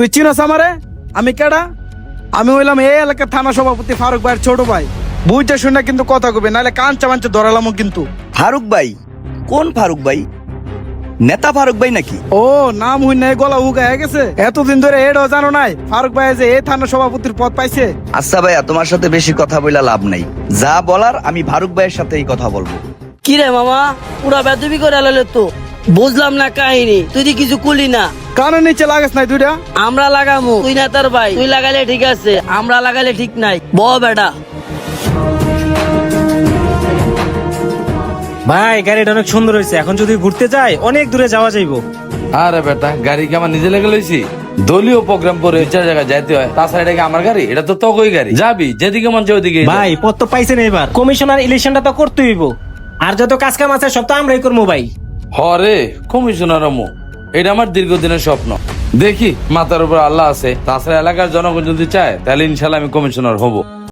তুই চিনস আমারে? আমি কেডা? আমি হইলাম এই এলাকার থানা সভাপতি ফারুক ভাইয়ের ছোট ভাই। বুঝতে শুনে কিন্তু কথা কবে, নাহলে কাঞ্চা মাঞ্চা ধরালাম কিন্তু। ফারুক ভাই? কোন ফারুক ভাই? নেতা ফারুক ভাই নাকি? ও, নাম হই নাই, গলা উগা হয়ে গেছে। এতদিন ধরে এটাও জানো নাই ফারুক ভাই যে এই থানা সভাপতির পদ পাইছে। আচ্ছা ভাইয়া, তোমার সাথে বেশি কথা বইলা লাভ নাই। যা বলার আমি ফারুক ভাইয়ের সাথেই কথা বলবো। কি রে মামা, পুরা বেদবি করে আলালে তো। বুঝলাম না কাহিনী, তুই দি কিছু কুলি না। কানের নিচে লাগাস নাই দুইটা? আমরা লাগামু, তুই না তার ভাই। তুই লাগাইলে ঠিক আছে, আমরা লাগাইলে ঠিক নাই। ব বেটা। ভাই গাড়িটা অনেক সুন্দর হয়েছে, এখন যদি ঘুরতে যাই অনেক দূরে যাওয়া যাইবো। আরে বেটা, গাড়ি কি আমার নিজে লেগে লইছি? দলীয় প্রোগ্রাম করে চার জায়গায় যাইতে হয়, তাছাড়া এটা কি আমার গাড়ি? এটা তো তোকই গাড়ি, যাবি যেদিকে মন চাই ওদিকে। ভাই পদ তো পাইছেন, এবার কমিশনার ইলেকশনটা তো করতে হইব। আর যত কাজ কাম আছে সব তো আমরাই করবো ভাই। হরে কমিশনার আমু, এটা আমার দীর্ঘদিনের স্বপ্ন। দেখি মাথার উপর আল্লাহ আছে, তাছাড়া এলাকার জনগণ যদি চায় তাহলে ইনশাল্লাহ আমি কমিশনার হব।